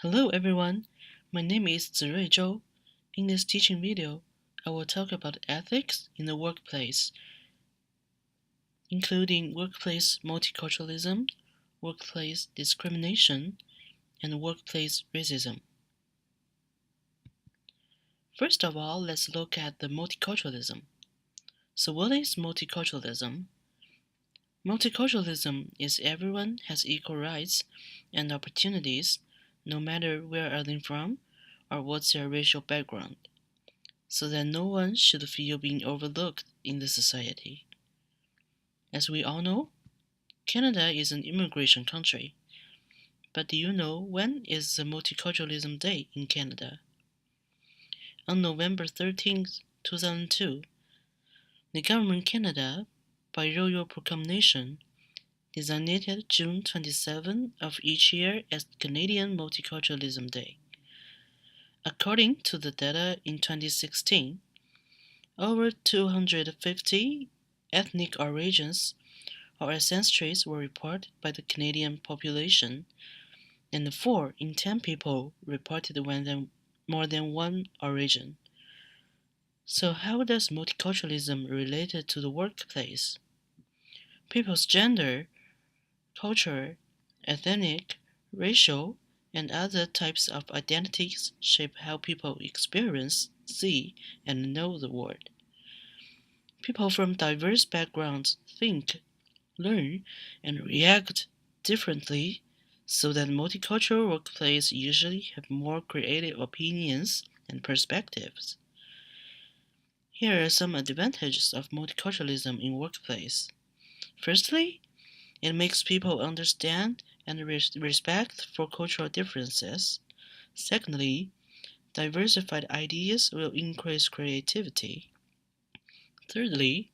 Hello everyone, my name is Zirui Zhou. In this teaching video, I will talk about ethics in the workplace, including workplace multiculturalism, workplace discrimination, and workplace racism. First of all, let's look at the multiculturalism. So what is multiculturalism? Multiculturalism is everyone has equal rights and opportunities, no matter where are they from or what's their racial background, so that no one should feel being overlooked in the society. As we all know, Canada is an immigration country. But do you know when is the Multiculturalism Day in Canada? On November 13th, 2002, the Government Canada, by Royal Proclamation, designated June 27 of each year as Canadian Multiculturalism Day. According to the data in 2016, over 250 ethnic origins or ancestries were reported by the Canadian population, and 4 in 10 people reported more than one origin. So how does multiculturalism relate to the workplace? People's gender, culture, ethnic, racial, and other types of identities shape how people experience, see, and know the world. People from diverse backgrounds think, learn, and react differently, so that multicultural workplaces usually have more creative opinions and perspectives. Here are some advantages of multiculturalism in workplace. Firstly, it makes people understand and respect for cultural differences. Secondly, diversified ideas will increase creativity. Thirdly,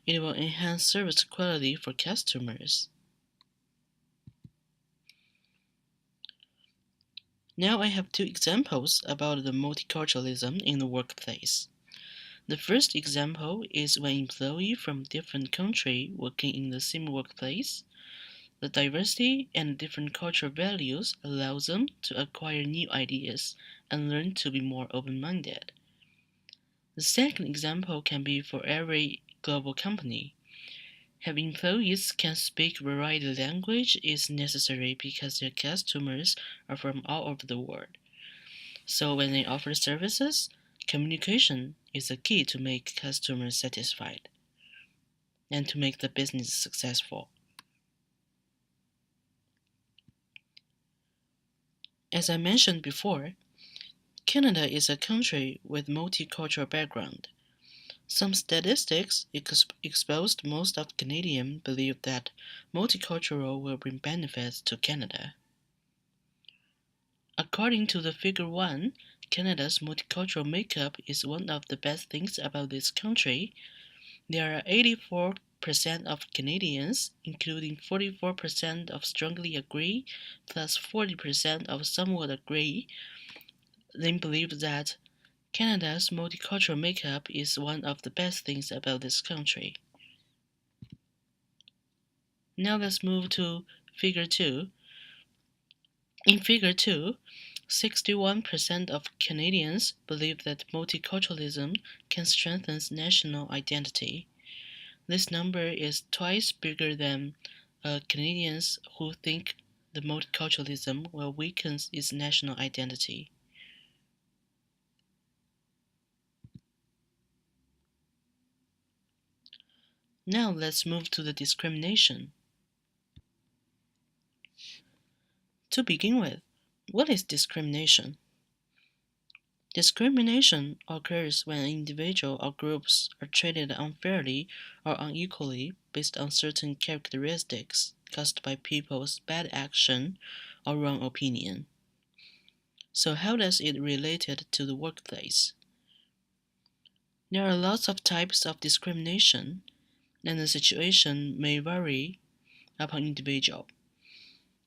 it will enhance service quality for customers. Now I have 2 examples about the multiculturalism in the workplace. The first example is when employees from different countries working in the same workplace. The diversity and different cultural values allows them to acquire new ideas and learn to be more open-minded. The second example can be for every global company. Having employees can speak variety language is necessary because their customers are from all over the world. So when they offer services, communication is the key to make customers satisfied and to make the business successful. As I mentioned before, Canada is a country with multicultural background. Some statistics exposed most of Canadians believe that multicultural will bring benefits to Canada. According to the Figure 1, Canada's multicultural makeup is one of the best things about this country. There are 84% of Canadians, including 44% of strongly agree, plus 40% of somewhat agree. They believe that Canada's multicultural makeup is one of the best things about this country. Now let's move to Figure 2. In Figure 2, 61% of Canadians believe that multiculturalism can strengthen national identity. This number is twice bigger than Canadians who think the multiculturalism will weaken its national identity. Now let's move to the discrimination. To begin with, what is discrimination? Discrimination occurs when an individual or groups are treated unfairly or unequally based on certain characteristics caused by people's bad action or wrong opinion. So how does it relate to the workplace? There are lots of types of discrimination, and the situation may vary upon individual.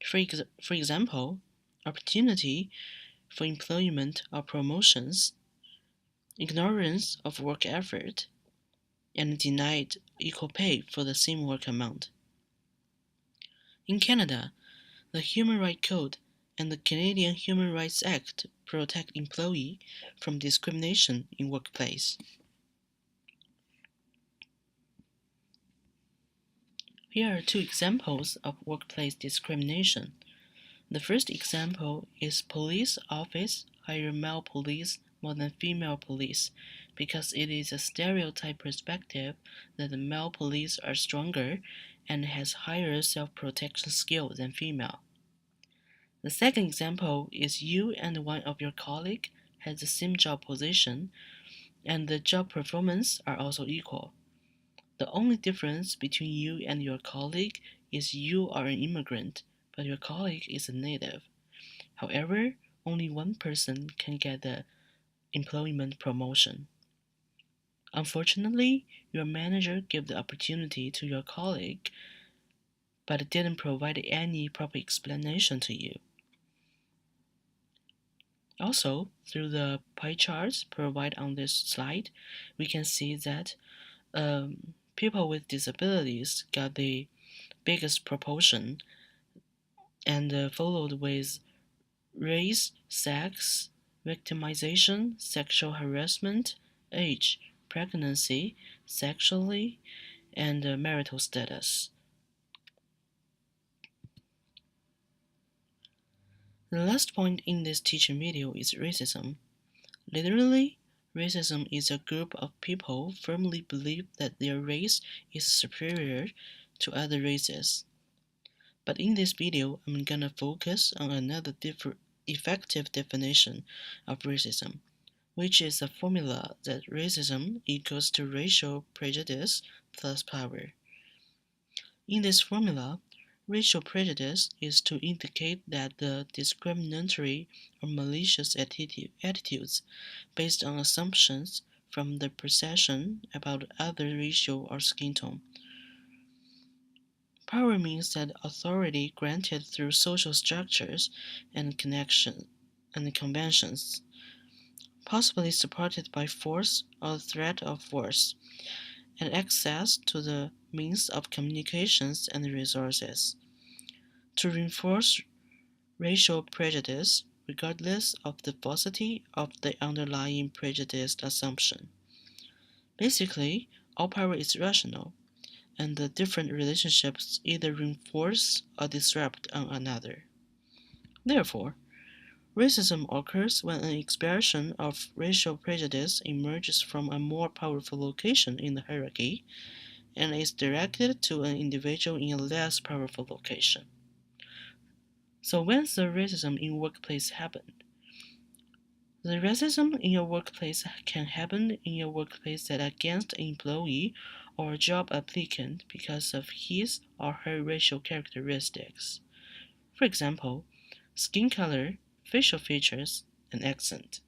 For example, opportunity for employment or promotions, ignorance of work effort, and denied equal pay for the same work amount. In Canada, the Human Rights Code and the Canadian Human Rights Act protect employee from discrimination in workplace. Here are two examples of workplace discrimination. The first example is police office hire male police more than female police because it is a stereotype perspective that the male police are stronger and has higher self-protection skills than female. The second example is you and one of your colleagues has the same job position and the job performance are also equal. The only difference between you and your colleague is you are an immigrant, but your colleague is a native. However, only one person can get the employment promotion. Unfortunately, your manager gave the opportunity to your colleague, but didn't provide any proper explanation to you. Also, through the pie charts provided on this slide, we can see that people with disabilities got the biggest proportion and followed with race, sex, victimization, sexual harassment, age, pregnancy, sexually, and marital status. The last point in this teaching video is racism. Literally, racism is a group of people firmly believe that their race is superior to other races. But in this video, I'm gonna focus on another effective definition of racism, which is a formula that racism equals to racial prejudice plus power. In this formula, racial prejudice is to indicate that the discriminatory or malicious attitudes based on assumptions from the perception about other racial or skin tone. Power means that authority granted through social structures and conventions, possibly supported by force or threat of force, and access to the means of communications and resources. To reinforce racial prejudice, regardless of the falsity of the underlying prejudiced assumption. Basically, all power is rational, and the different relationships either reinforce or disrupt one another. Therefore, racism occurs when an expression of racial prejudice emerges from a more powerful location in the hierarchy and is directed to an individual in a less powerful location. So when's the racism in workplace happen? The racism in your workplace can happen in your workplace that against an employee or a job applicant because of his or her racial characteristics. For example, skin color, facial features, and accent.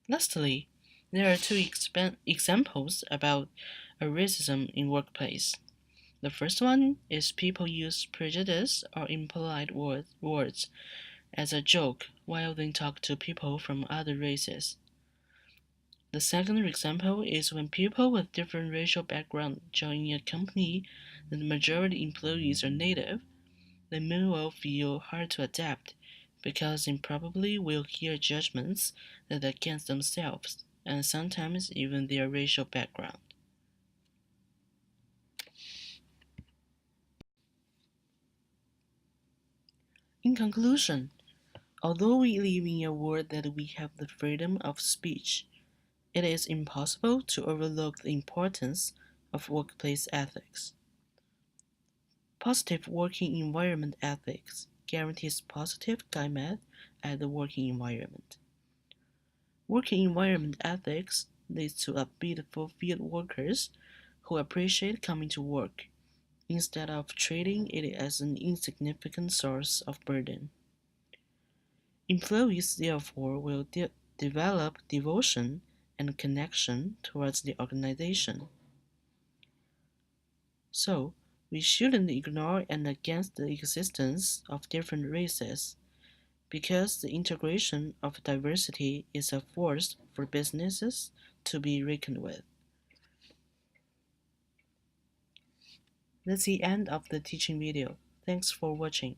Lastly, there are two examples about a racism in workplace. The first one is people use prejudice or impolite words as a joke while they talk to people from other races. The second example is when people with different racial background join a company that the majority employees are native, they may well feel hard to adapt because they probably will hear judgments that are against themselves and sometimes even their racial background. In conclusion, although we live in a world that we have the freedom of speech, it is impossible to overlook the importance of workplace ethics. Positive working environment ethics guarantees positive climate at the working environment. Working environment ethics leads to upbeat, fulfilled workers who appreciate coming to work instead of treating it as an insignificant source of burden. Employees therefore will develop devotion and connection towards the organization. So, we shouldn't ignore and against the existence of different races, because the integration of diversity is a force for businesses to be reckoned with. That's the end of the teaching video. Thanks for watching.